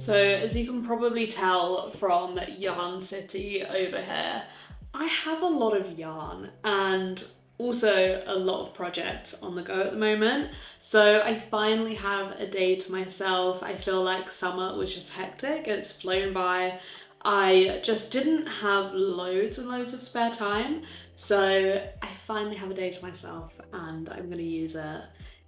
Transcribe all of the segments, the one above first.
So as you can probably tell from Yarn City over here, I have a lot of yarn and also a lot of projects on the go at the moment. So I finally have a day to myself. I feel like summer was just hectic, it's flown by. I just didn't have loads and loads of spare time. So I finally have a day to myself and I'm gonna use it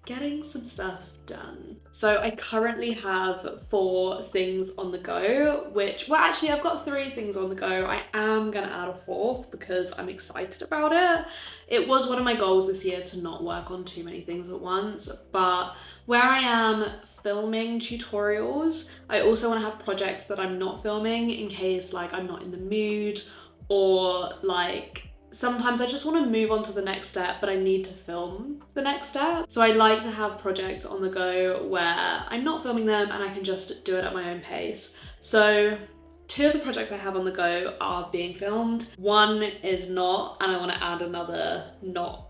getting some stuff done. So I currently have 4 things on the go, which, well, actually I've got 3 things on the go. I am gonna add a 4th because I'm excited about it. It was one of my goals this year to not work on too many things at once, but where I am filming tutorials, I also want to have projects that I'm not filming in case like I'm not in the mood, or like sometimes I just want to move on to the next step, but I need to film the next step. So I like to have projects on the go where I'm not filming them and I can just do it at my own pace. So 2 of the projects I have on the go are being filmed. 1 is not, and I want to add another not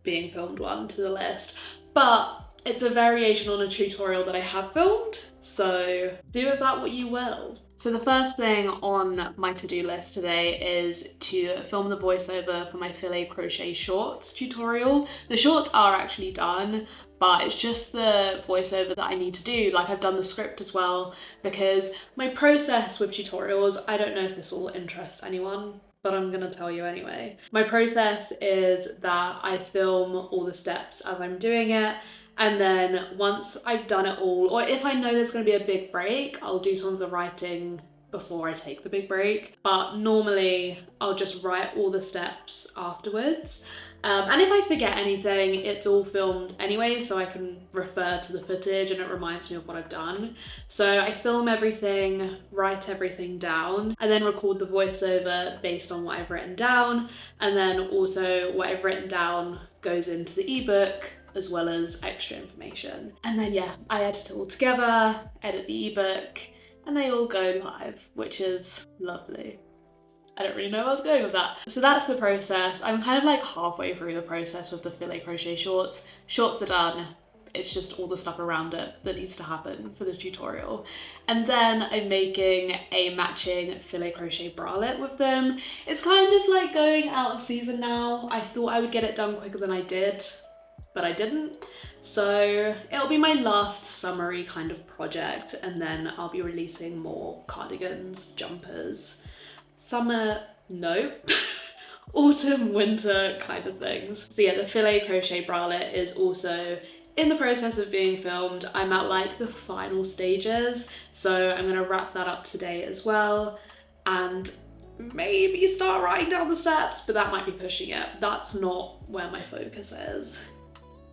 being filmed one to the list. But it's a variation on a tutorial that I have filmed, so do with that what you will. So the first thing on my to-do list today is to film the voiceover for my filet crochet shorts tutorial. The shorts are actually done, but it's just the voiceover that I need to do. Like, I've done the script as well, because my process with tutorials, I don't know if this will interest anyone, but I'm gonna tell you anyway. My process is that I film all the steps as I'm doing it, and then once I've done it all, or if I know there's gonna be a big break, I'll do some of the writing before I take the big break. But normally I'll just write all the steps afterwards. And if I forget anything, it's all filmed anyway, so I can refer to the footage and it reminds me of what I've done. So I film everything, write everything down, and then record the voiceover based on what I've written down. And then also what I've written down goes into the ebook, as well as extra information. And then yeah, I edit it all together, edit the ebook, and they all go live, which is lovely. I don't really know where I was going with that. So that's the process. I'm kind of like halfway through the process with the filet crochet shorts. Shorts are done. It's just all the stuff around it that needs to happen for the tutorial. And then I'm making a matching filet crochet bralette with them. It's kind of like going out of season now. I thought I would get it done quicker than I did, but I didn't. So it'll be my last summery kind of project, and then I'll be releasing more cardigans, jumpers, summer, no, autumn, winter kind of things. So yeah, the filet crochet bralette is also in the process of being filmed. I'm at like the final stages, so I'm gonna wrap that up today as well, and maybe start writing down the steps, but that might be pushing it. That's not where my focus is.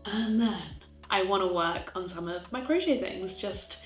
And then I want to work on some of my crochet things, just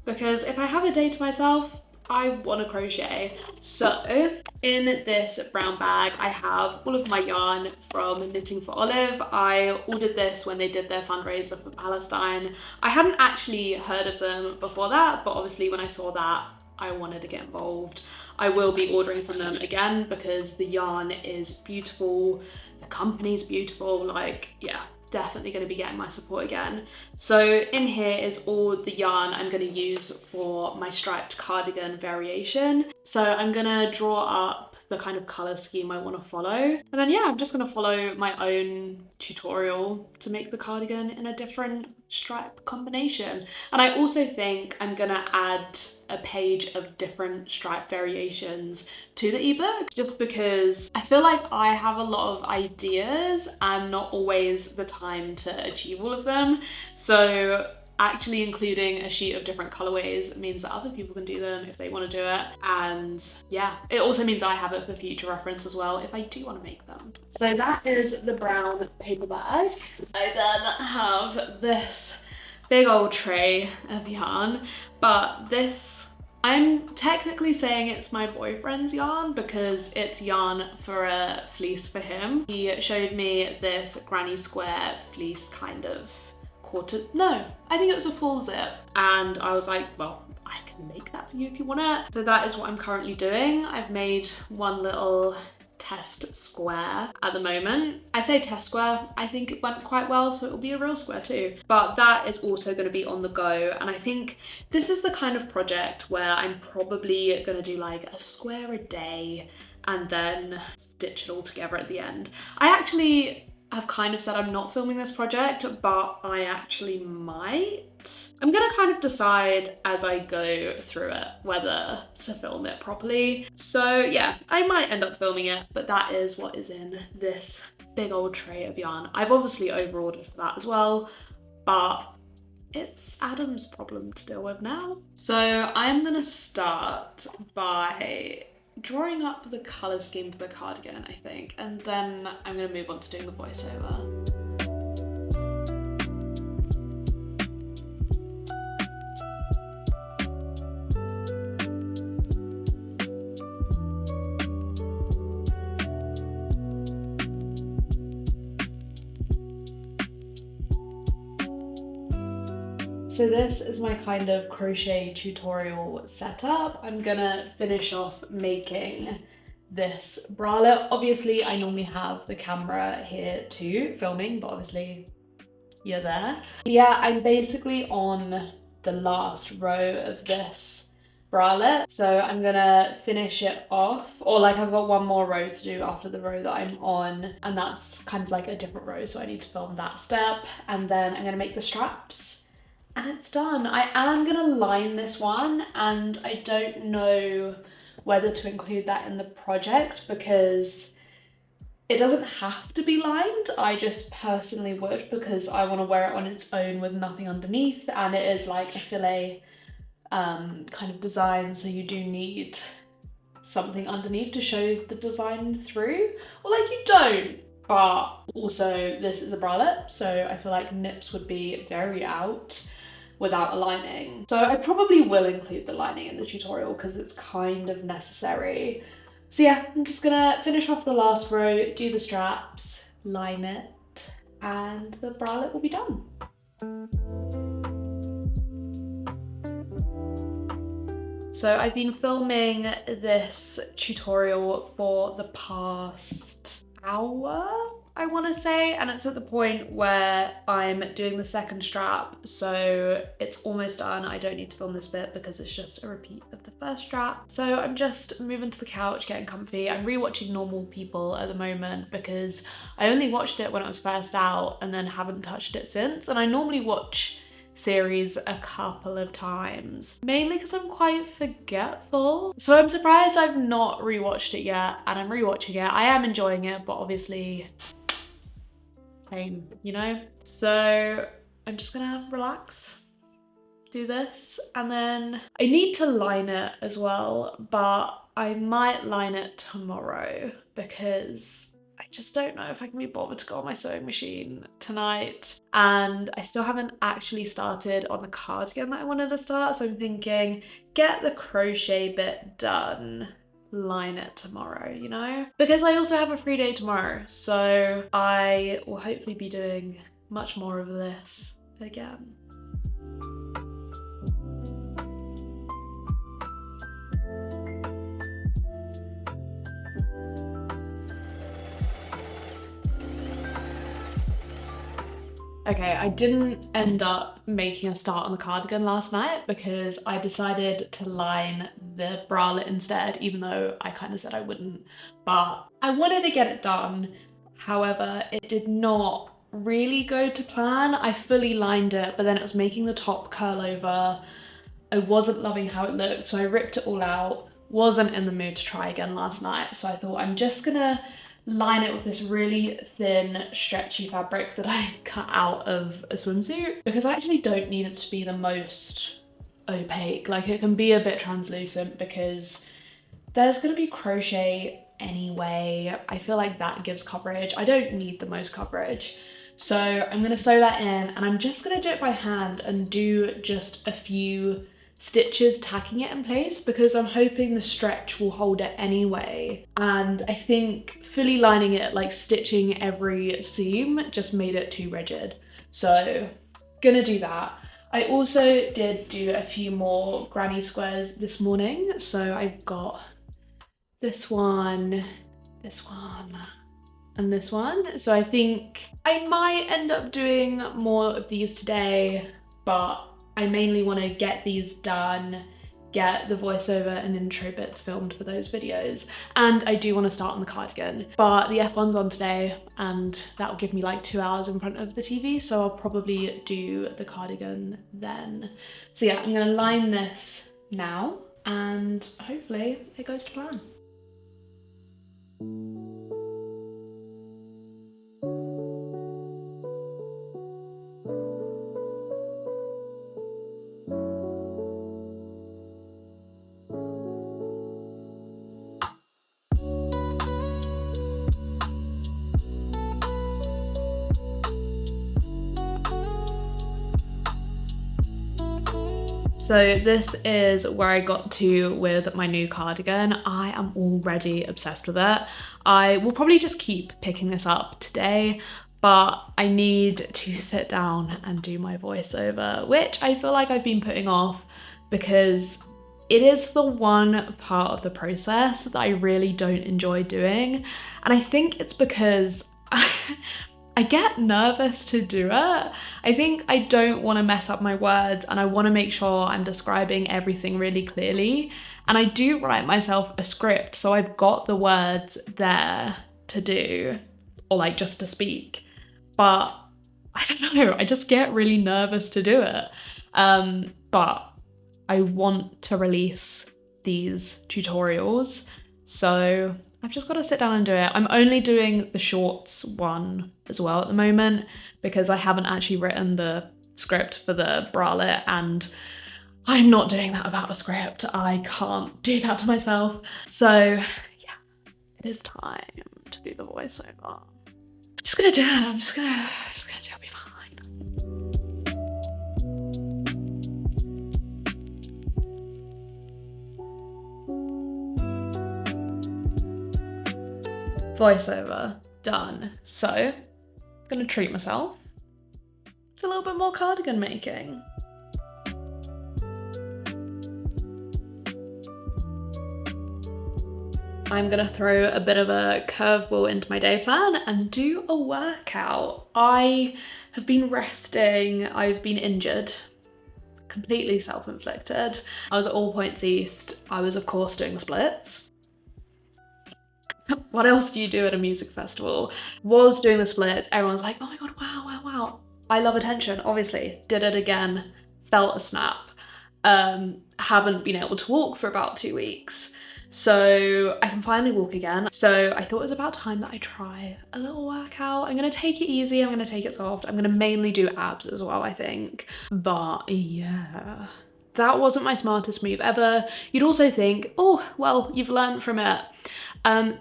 because if I have a day to myself, I want to crochet. So in this brown bag, I have all of my yarn from Knitting for Olive. I ordered this when they did their fundraiser for Palestine. I hadn't actually heard of them before that, but obviously when I saw that, I wanted to get involved. I will be ordering from them again because the yarn is beautiful, the company's beautiful, like, yeah, definitely going to be getting my support again. So in here is all the yarn I'm going to use for my striped cardigan variation. So I'm going to draw up the kind of color scheme I want to follow. And then yeah, I'm just going to follow my own tutorial to make the cardigan in a different stripe combination. And I also think I'm going to add a page of different stripe variations to the ebook, just because I feel like I have a lot of ideas and not always the time to achieve all of them. So actually including a sheet of different colorways means that other people can do them if they want to do it. And yeah, it also means I have it for future reference as well if I do want to make them. So that is the brown paper bag. I then have this big old tray of yarn, but this, I'm technically saying it's my boyfriend's yarn because it's yarn for a fleece for him. He showed me this granny square fleece kind of quarter, no, I think it was a full zip. And I was like, well, I can make that for you if you want it. So that is what I'm currently doing. I've made one little test square at the moment. I say test square, I think it went quite well, so it'll be a real square too. But that is also going to be on the go, and I think this is the kind of project where I'm probably going to do like a square a day and then stitch it all together at the end. I actually have kind of said I'm not filming this project, but I actually might. I'm gonna kind of decide as I go through it whether to film it properly. So yeah, I might end up filming it, but that is what is in this big old tray of yarn. I've obviously over-ordered for that as well, but it's Adam's problem to deal with now. So I'm gonna start by drawing up the colour scheme for the cardigan, I think, and then I'm gonna move on to doing the voiceover. So this is my kind of crochet tutorial setup. I'm gonna finish off making this bralette. Obviously, I normally have the camera here too, filming, but obviously you're there. Yeah, I'm basically on the last row of this bralette. So I'm gonna finish it off, or like I've got one more row to do after the row that I'm on, and that's kind of like a different row, so I need to film that step. And then I'm gonna make the straps. And it's done. I am gonna line this one, and I don't know whether to include that in the project because it doesn't have to be lined. I just personally would because I want to wear it on its own with nothing underneath, and it is like a filet kind of design, so you do need something underneath to show the design through, or like you don't. But also this is a bralette, so I feel like nips would be very out without a lining. So I probably will include the lining in the tutorial because it's kind of necessary. So yeah, I'm just gonna finish off the last row, do the straps, line it, and the bralette will be done. So I've been filming this tutorial for the past hour, I want to say, and it's at the point where I'm doing the second strap, so it's almost done. I don't need to film this bit because it's just a repeat of the first strap. So I'm just moving to the couch, getting comfy. I'm rewatching Normal People at the moment because I only watched it when it was first out and then haven't touched it since, and I normally watch series a couple of times, mainly because I'm quite forgetful. So I'm surprised I've not rewatched it yet, and I'm rewatching it. I am enjoying it, but obviously pain, you know? So I'm just gonna relax, do this, and then I need to line it as well, but I might line it tomorrow because I just don't know if I can be bothered to go on my sewing machine tonight. And I still haven't actually started on the cardigan that I wanted to start, so I'm thinking, get the crochet bit done, line it tomorrow, you know? Because I also have a free day tomorrow, so I will hopefully be doing much more of this again. Okay, I didn't end up making a start on the cardigan last night because I decided to line the bralette instead, even though I kind of said I wouldn't, but I wanted to get it done. However, it did not really go to plan. I fully lined it, but then it was making the top curl over. I wasn't loving how it looked, so I ripped it all out. Wasn't in the mood to try again last night, so I thought I'm just gonna line it with this really thin stretchy fabric that I cut out of a swimsuit because I actually don't need it to be the most opaque. Like, it can be a bit translucent because there's gonna be crochet anyway. I feel like that gives coverage. I don't need the most coverage. So I'm gonna sew that in, and I'm just gonna do it by hand and do just a few stitches tacking it in place because I'm hoping the stretch will hold it anyway. And I think fully lining it, like stitching every seam, just made it too rigid. So gonna do that. I also did do a few more granny squares this morning. So I've got this one, this one, and this one. So I think I might end up doing more of these today, but I mainly want to get these done, get the voiceover and intro bits filmed for those videos. And I do want to start on the cardigan, but the F1's on today and that will give me like 2 hours in front of the TV. So I'll probably do the cardigan then. So yeah, I'm gonna line this now and hopefully it goes to plan. So this is where I got to with my new cardigan. I am already obsessed with it. I will probably just keep picking this up today, but I need to sit down and do my voiceover, which I feel like I've been putting off because it is the one part of the process that I really don't enjoy doing. And I think it's because I get nervous to do it. I think I don't want to mess up my words and I want to make sure I'm describing everything really clearly. And I do write myself a script, so I've got the words there to do, or like just to speak. But I don't know, I just get really nervous to do it. But I want to release these tutorials, so I've just got to sit down and do it. I'm only doing the shorts one as well at the moment because I haven't actually written the script for the bralette and I'm not doing that about a script. I can't do that to myself. So yeah, it is time to do the voiceover. I'm just gonna do it. I'm just gonna do it. It'll be fine. Voiceover done. So I'm gonna treat myself to a little bit more cardigan making. I'm gonna throw a bit of a curveball into my day plan and do a workout. I have been resting, I've been injured, completely self-inflicted. I was at All Points East. I was of course doing splits. What else do you do at a music festival? Was doing the splits, everyone's like, oh my god, wow, wow, wow. I love attention, obviously. Did it again, felt a snap. Haven't been able to walk for about 2 weeks. So I can finally walk again. So I thought it was about time that I try a little workout. I'm gonna take it easy, I'm gonna take it soft. I'm gonna mainly do abs as well, I think. But yeah, that wasn't my smartest move ever. You'd also think, oh, well, you've learned from it.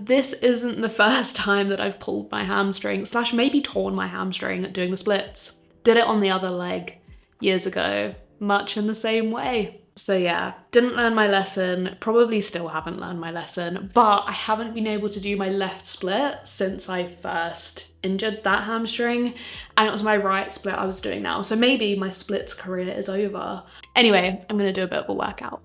This isn't the first time that I've pulled my hamstring, / maybe torn my hamstring doing the splits. Did it on the other leg years ago, much in the same way. So yeah, didn't learn my lesson, probably still haven't learned my lesson, but I haven't been able to do my left split since I first injured that hamstring, and it was my right split I was doing now. So maybe my splits career is over. Anyway, I'm gonna do a bit of a workout.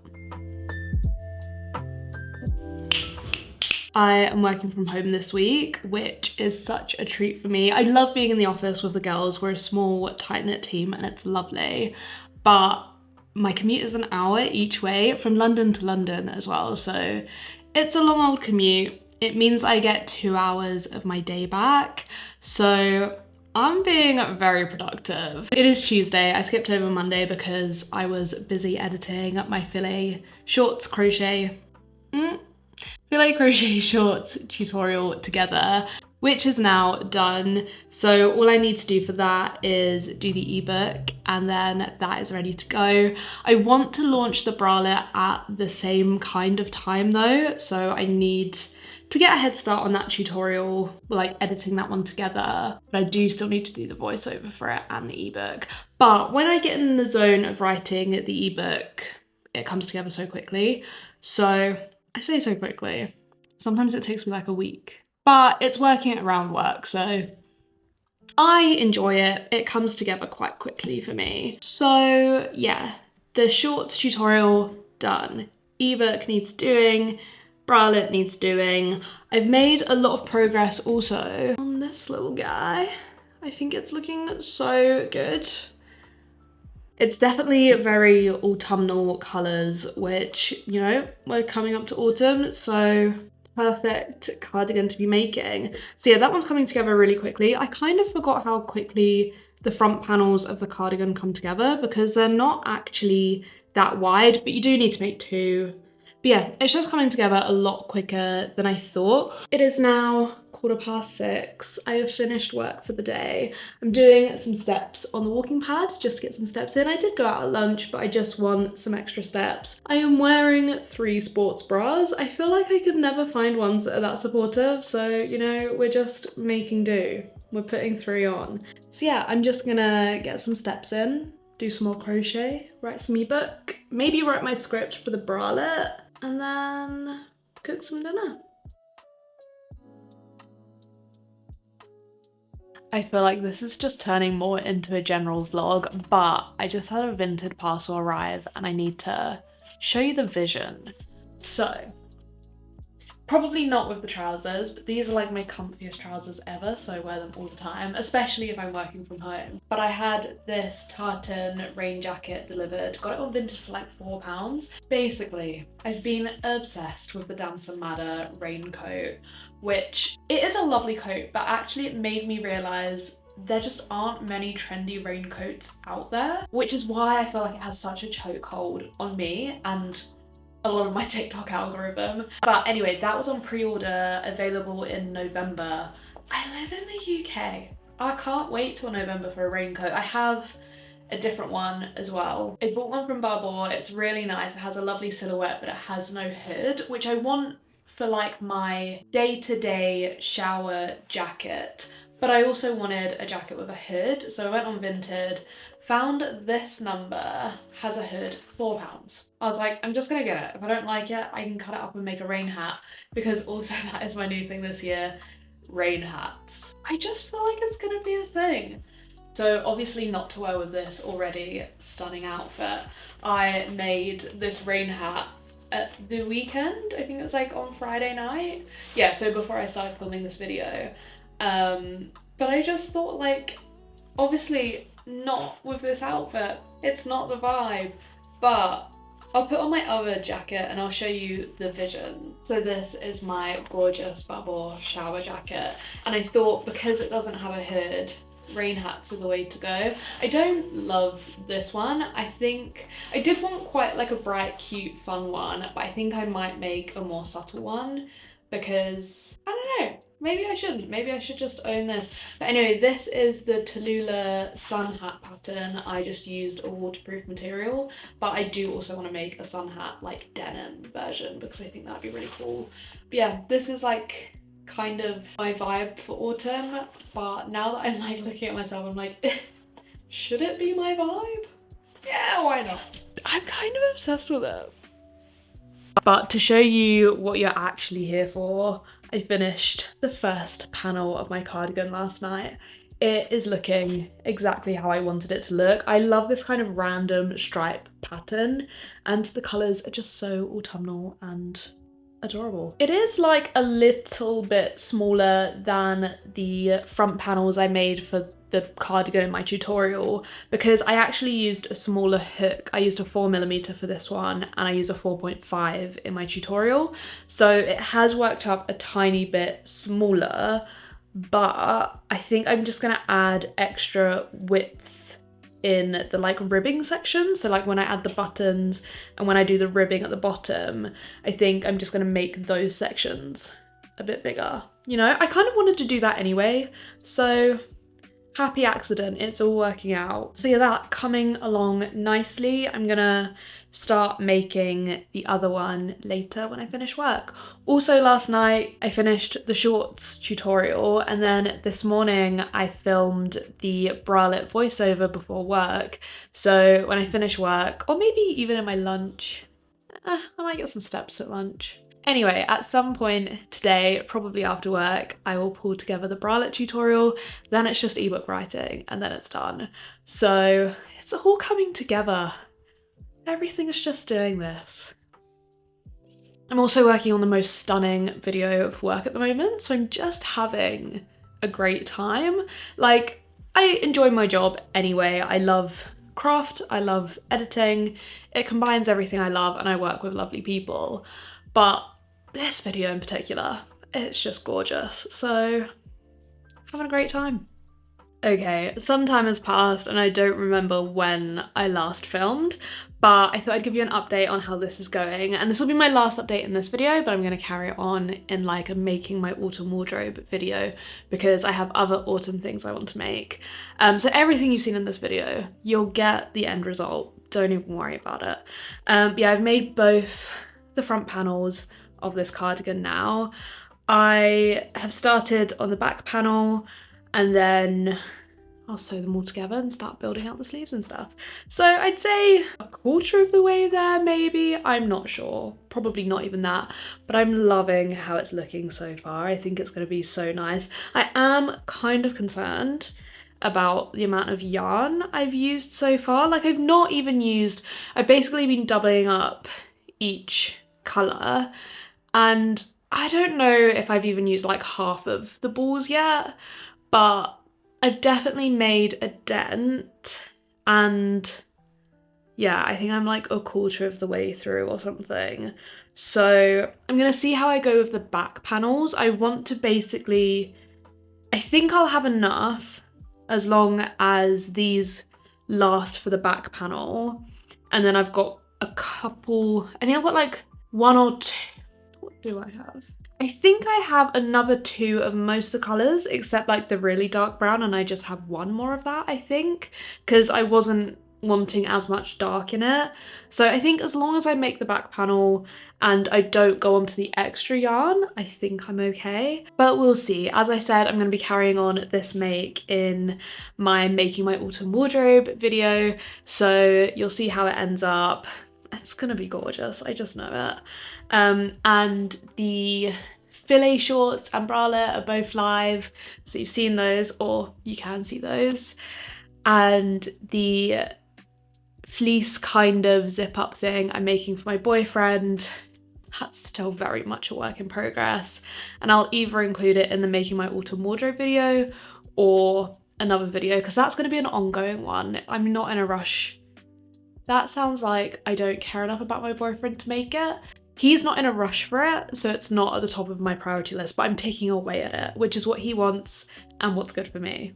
I am working from home this week, which is such a treat for me. I love being in the office with the girls. We're a small, tight-knit team and it's lovely. But my commute is an hour each way from London to London as well. So it's a long old commute. It means I get 2 hours of my day back. So I'm being very productive. It is Tuesday. I skipped over Monday because I was busy editing my filet shorts crochet shorts tutorial together, which is now done. So all I need to do for that is do the ebook and then that is ready to go. I want to launch the bralette at the same kind of time though, so I need to get a head start on that tutorial, like editing that one together. But I do still need to do the voiceover for it and the ebook. But when I get in the zone of writing the ebook, it comes together so quickly. So I say so quickly. Sometimes it takes me like a week, but it's working around work, so I enjoy it. It comes together quite quickly for me. So yeah, the shorts tutorial done. Ebook needs doing, bralette needs doing. I've made a lot of progress also on this little guy. I think it's looking so good. It's definitely very autumnal colours, which, you know, we're coming up to autumn, so perfect cardigan to be making. So yeah, that one's coming together really quickly. I kind of forgot how quickly the front panels of the cardigan come together because they're not actually that wide, but you do need to make two. But yeah, it's just coming together a lot quicker than I thought. It is now 6:15. I have finished work for the day. I'm doing some steps on the walking pad just to get some steps in. I did go out at lunch, but I just want some extra steps. I am wearing 3 sports bras. I feel like I could never find ones that are that supportive. So, you know, we're just making do. We're putting 3 on. So yeah, I'm just gonna get some steps in, do some more crochet, write some ebook, maybe write my script for the bralette, and then cook some dinner. I feel like this is just turning more into a general vlog, but I just had a Vinted parcel arrive and I need to show you the vision. So, probably not with the trousers, but these are like my comfiest trousers ever, so I wear them all the time, especially if I'm working from home. But I had this tartan rain jacket delivered, got it on Vinted for like £4. Basically, I've been obsessed with the Damson Madder raincoat, which it is a lovely coat, but actually it made me realise there just aren't many trendy raincoats out there, which is why I feel like it has such a chokehold on me and a lot of my TikTok algorithm. But anyway, that was on pre-order, available in November. I live in the UK. I can't wait till November for a raincoat. I have a different one as well. I bought one from Barbour. It's really nice. It has a lovely silhouette, but it has no hood, which I want for like my day-to-day shower jacket. But I also wanted a jacket with a hood, so I went on Vinted, found this number, has a hood, £4. I was like, I'm just gonna get it. If I don't like it, I can cut it up and make a rain hat, because also that is my new thing this year, rain hats. I just feel like it's gonna be a thing. So obviously not to wear with this already stunning outfit, I made this rain hat at the weekend. I think it was like on Friday night. Yeah, so before I started filming this video. But I just thought, like, obviously not with this outfit. It's not the vibe, but I'll put on my other jacket and I'll show you the vision. So this is my gorgeous Barbour shower jacket. And I thought because it doesn't have a hood, rain hats are the way to go. I don't love this one. I think I did want quite like a bright, cute, fun one, but I think I might make a more subtle one because, I don't know, maybe I shouldn't. Maybe I should just own this. But anyway, this is the Tallulah sun hat pattern. I just used a waterproof material, but I do also want to make a sun hat like denim version because I think that'd be really cool. But yeah, this is like kind of my vibe for autumn, but now that I'm like looking at myself, I'm like, should it be my vibe? Yeah, why not? I'm kind of obsessed with it. But to show you what you're actually here for, I finished the first panel of my cardigan last night. It is looking exactly how I wanted it to look. I love this kind of random stripe pattern and the colours are just so autumnal and adorable. It is like a little bit smaller than the front panels I made for the cardigan in my tutorial because I actually used a smaller hook. I used a 4mm for this one and I used a 4.5 in my tutorial. So it has worked up a tiny bit smaller, but I think I'm just gonna add extra width in the like ribbing section. So like when I add the buttons and when I do the ribbing at the bottom, I think I'm just gonna make those sections a bit bigger. You know, I kind of wanted to do that anyway, so happy accident, it's all working out. So yeah, that coming along nicely. I'm gonna start making the other one later when I finish work. Also last night I finished the shorts tutorial and then this morning I filmed the bralette voiceover before work. So when I finish work, or maybe even in my lunch, I might get some steps at lunch. Anyway, at some point today, probably after work, I will pull together the bralette tutorial, then it's just ebook writing and then it's done. So it's all coming together. Everything is just doing this. I'm also working on the most stunning video of work at the moment, so I'm just having a great time. Like, I enjoy my job anyway. I love craft, I love editing. It combines everything I love, and I work with lovely people. But this video in particular, it's just gorgeous. So, having a great time. Okay, some time has passed and I don't remember when I last filmed, but I thought I'd give you an update on how this is going. And this will be my last update in this video, but I'm going to carry on in like a making my autumn wardrobe video because I have other autumn things I want to make. So everything you've seen in this video, you'll get the end result. Don't even worry about it. Yeah, I've made both the front panels of this cardigan now. I have started on the back panel, and then I'll sew them all together and start building out the sleeves and stuff. So I'd say a quarter of the way there, maybe. I'm not sure, probably not even that, but I'm loving how it's looking so far. I think it's gonna be so nice. I am kind of concerned about the amount of yarn I've used so far. Like I've basically been doubling up each color, and I don't know if I've even used like half of the balls yet, but I've definitely made a dent, and yeah, I think I'm like a quarter of the way through or something. So I'm gonna see how I go with the back panels. I want to basically, I think I'll have enough as long as these last for the back panel. And then I've got a couple, I think I've got like one or two, what do I have? I think I have another 2 of most of the colours except like the really dark brown, and I just have 1 more of that, I think, because I wasn't wanting as much dark in it. So I think as long as I make the back panel and I don't go onto the extra yarn, I think I'm okay. But we'll see. As I said, I'm going to be carrying on this make in my making my autumn wardrobe video, so you'll see how it ends up. It's gonna be gorgeous, I just know it. And the filet shorts and bralette are both live, so you've seen those, or you can see those. And the fleece kind of zip up thing I'm making for my boyfriend, that's still very much a work in progress. And I'll either include it in the making my autumn wardrobe video or another video, because that's gonna be an ongoing one. I'm not in a rush. That sounds like I don't care enough about my boyfriend to make it. He's not in a rush for it, so it's not at the top of my priority list, but I'm taking away at it, which is what he wants and what's good for me.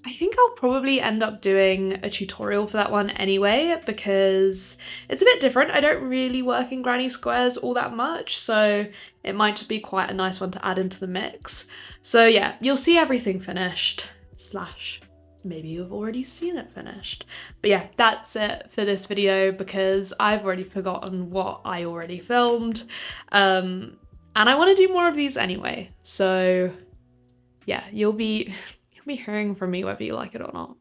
I think I'll probably end up doing a tutorial for that one anyway, because it's a bit different. I don't really work in granny squares all that much, so it might just be quite a nice one to add into the mix. So yeah, you'll see everything finished, slash maybe you've already seen it finished. But yeah, that's it for this video because I've already forgotten what I already filmed. And I want to do more of these anyway. So yeah, you'll be hearing from me whether you like it or not.